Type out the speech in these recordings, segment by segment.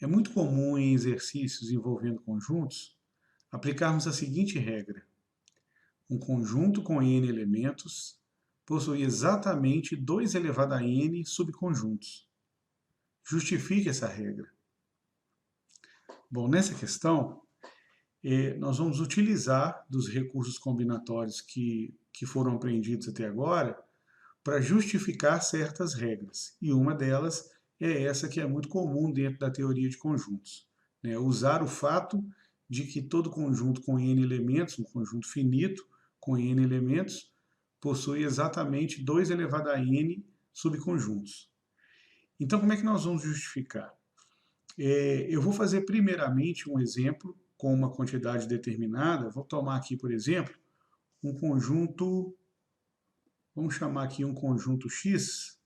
É muito comum em exercícios envolvendo conjuntos aplicarmos a seguinte regra: um conjunto com n elementos possui exatamente 2 elevado a n subconjuntos. Justifique essa regra. Bom, nessa questão, nós vamos utilizar dos recursos combinatórios que foram aprendidos até agora para justificar certas regras. E uma delas é essa que é muito comum dentro da teoria de conjuntos, né? Usar o fato de que todo conjunto com n elementos, um conjunto finito com n elementos, possui exatamente 2 elevado a n subconjuntos. Então, como é que nós vamos justificar? Eu vou fazer primeiramente um exemplo com uma quantidade determinada. Vou tomar aqui, por exemplo, um conjunto, vamos chamar aqui um conjunto X,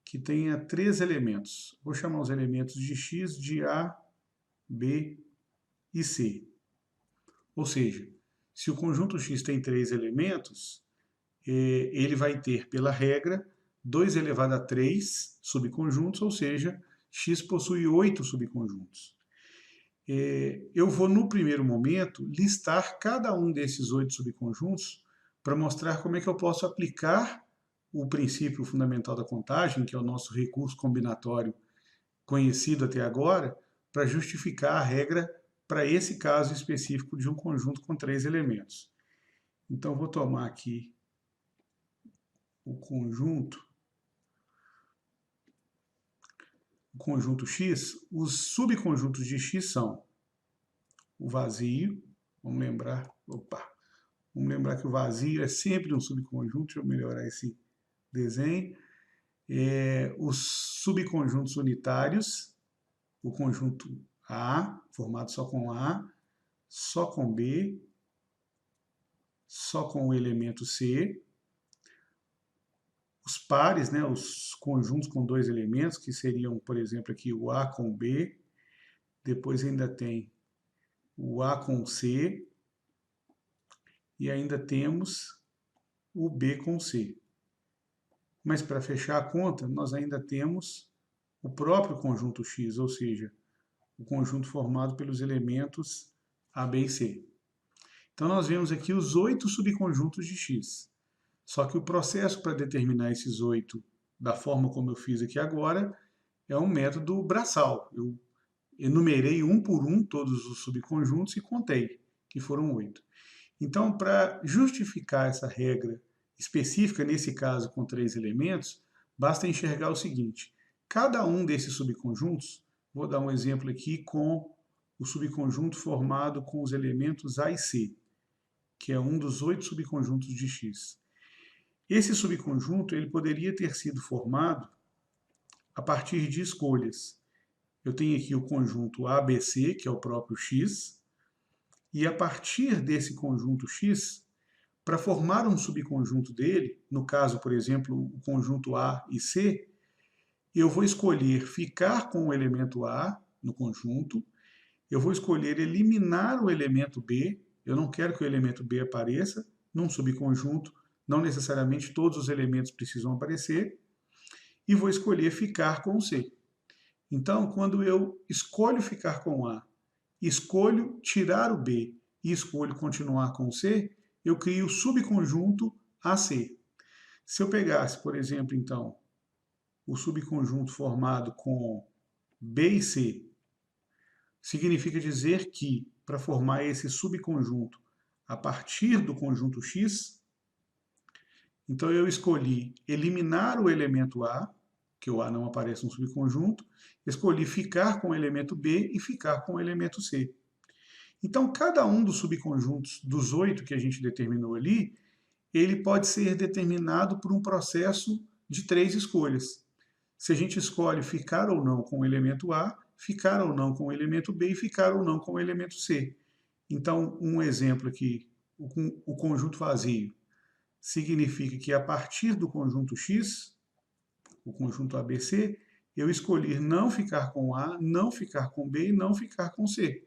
que tenha 3 elementos. Vou chamar os elementos de X de A, B e C. Ou seja, se o conjunto X tem 3 elementos, ele vai ter, pela regra, 2 elevado a 3 subconjuntos, ou seja, X possui 8 subconjuntos. Eu vou, no primeiro momento, listar cada um desses 8 subconjuntos para mostrar como é que eu posso aplicar o princípio fundamental da contagem, que é o nosso recurso combinatório conhecido até agora, para justificar a regra para esse caso específico de um conjunto com 3 elementos. Então, vou tomar aqui o conjunto X. Os subconjuntos de X são o vazio, vamos lembrar que o vazio é sempre um subconjunto. Deixa eu melhorar esse desenho. Os subconjuntos unitários, o conjunto A, formado só com A, só com B, só com o elemento C. Os pares, né, os conjuntos com 2 elementos, que seriam, por exemplo, aqui o A com B. Depois ainda tem o A com C. E ainda temos o B com C. Mas para fechar a conta, nós ainda temos o próprio conjunto X, ou seja, o conjunto formado pelos elementos A, B e C. Então nós vemos aqui os 8 subconjuntos de X. Só que o processo para determinar esses 8 da forma como eu fiz aqui agora é um método braçal. Eu enumerei um por um todos os subconjuntos e contei, que foram 8. Então, para justificar essa regra específica, nesse caso com 3 elementos, basta enxergar o seguinte: cada um desses subconjuntos, vou dar um exemplo aqui com o subconjunto formado com os elementos A e C, que é um dos 8 subconjuntos de X. Esse subconjunto ele poderia ter sido formado a partir de escolhas. Eu tenho aqui o conjunto ABC, que é o próprio X, e a partir desse conjunto X, para formar um subconjunto dele, no caso, por exemplo, o conjunto A e C, eu vou escolher ficar com o elemento A no conjunto, eu vou escolher eliminar o elemento B, eu não quero que o elemento B apareça num subconjunto, não necessariamente todos os elementos precisam aparecer, e vou escolher ficar com o C. Então, quando eu escolho ficar com o A, escolho tirar o B e escolho continuar com o C, eu crio o subconjunto AC. Se eu pegasse, por exemplo, então, o subconjunto formado com B e C, significa dizer que, para formar esse subconjunto a partir do conjunto X, então eu escolhi eliminar o elemento A, que o A não aparece no subconjunto, escolhi ficar com o elemento B e ficar com o elemento C. Então, cada um dos subconjuntos dos 8 que a gente determinou ali, ele pode ser determinado por um processo de 3 escolhas. Se a gente escolhe ficar ou não com o elemento A, ficar ou não com o elemento B e ficar ou não com o elemento C. Então, um exemplo aqui, o conjunto vazio, significa que a partir do conjunto X, o conjunto ABC, eu escolhi não ficar com A, não ficar com B e não ficar com C.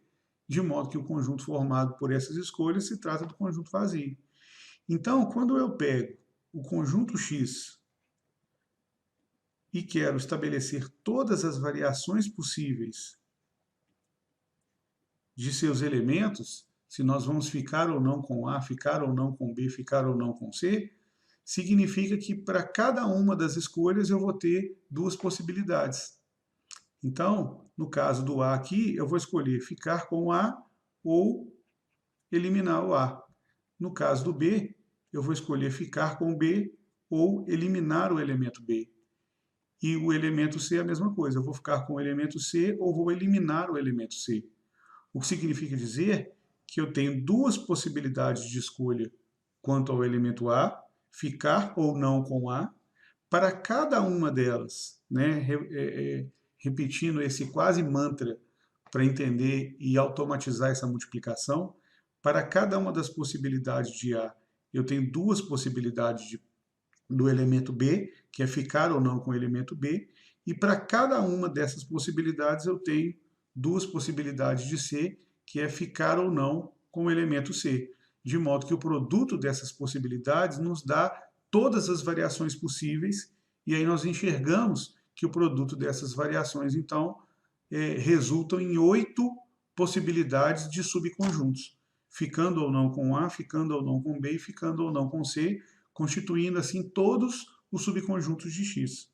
De modo que o conjunto formado por essas escolhas se trata do conjunto vazio. Então, quando eu pego o conjunto X e quero estabelecer todas as variações possíveis de seus elementos, se nós vamos ficar ou não com A, ficar ou não com B, ficar ou não com C, significa que para cada uma das escolhas eu vou ter duas possibilidades. Então, no caso do A aqui, eu vou escolher ficar com A ou eliminar o A. No caso do B, eu vou escolher ficar com o B ou eliminar o elemento B. E o elemento C é a mesma coisa, eu vou ficar com o elemento C ou vou eliminar o elemento C. O que significa dizer que eu tenho duas possibilidades de escolha quanto ao elemento A, ficar ou não com A, para cada uma delas, né, repetindo esse quase mantra para entender e automatizar essa multiplicação, para cada uma das possibilidades de A, eu tenho duas possibilidades do elemento B, que é ficar ou não com o elemento B, e para cada uma dessas possibilidades eu tenho duas possibilidades de C, que é ficar ou não com o elemento C. De modo que o produto dessas possibilidades nos dá todas as variações possíveis, e aí nós enxergamos que o produto dessas variações, então, resultam em 8 possibilidades de subconjuntos, ficando ou não com A, ficando ou não com B e ficando ou não com C, constituindo assim todos os subconjuntos de X.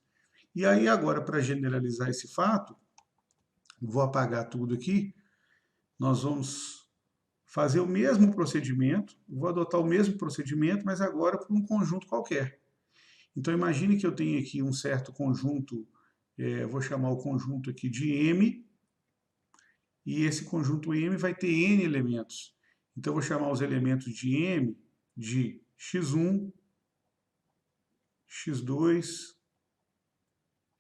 E aí agora, para generalizar esse fato, vou apagar tudo aqui, nós vamos fazer o mesmo procedimento, vou adotar o mesmo procedimento, mas agora para um conjunto qualquer. Então imagine que eu tenho aqui um certo conjunto, vou chamar o conjunto aqui de M, e esse conjunto M vai ter N elementos. Então eu vou chamar os elementos de M de X1, X2,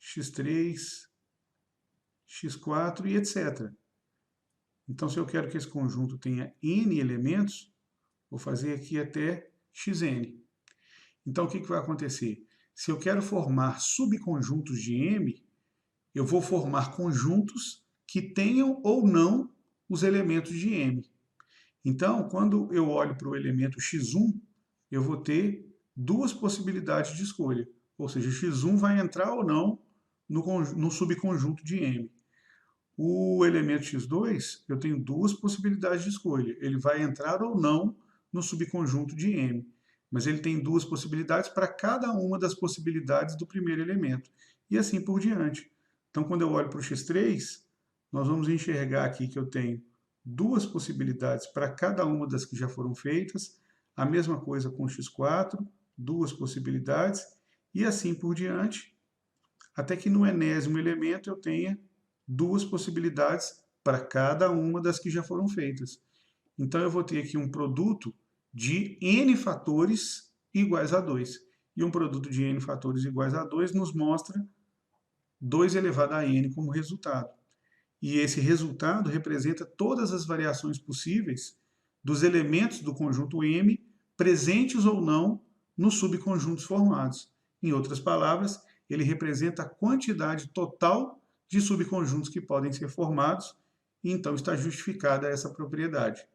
X3, X4 e etc. Então, se eu quero que esse conjunto tenha N elementos, vou fazer aqui até Xn. Então, o que vai acontecer? Se eu quero formar subconjuntos de M, eu vou formar conjuntos que tenham ou não os elementos de M. Então, quando eu olho para o elemento X1, eu vou ter duas possibilidades de escolha. Ou seja, X1 vai entrar ou não no subconjunto de M. O elemento X2, eu tenho duas possibilidades de escolha. Ele vai entrar ou não no subconjunto de M. Mas ele tem duas possibilidades para cada uma das possibilidades do primeiro elemento. E assim por diante. Então, quando eu olho para o X3, nós vamos enxergar aqui que eu tenho duas possibilidades para cada uma das que já foram feitas. A mesma coisa com o X4, duas possibilidades. E assim por diante, até que no enésimo elemento eu tenha duas possibilidades para cada uma das que já foram feitas. Então eu vou ter aqui um produto de n fatores iguais a 2. E um produto de n fatores iguais a 2 nos mostra 2 elevado a n como resultado. E esse resultado representa todas as variações possíveis dos elementos do conjunto M, presentes ou não nos subconjuntos formados. Em outras palavras, ele representa a quantidade total de subconjuntos que podem ser formados, e então está justificada essa propriedade.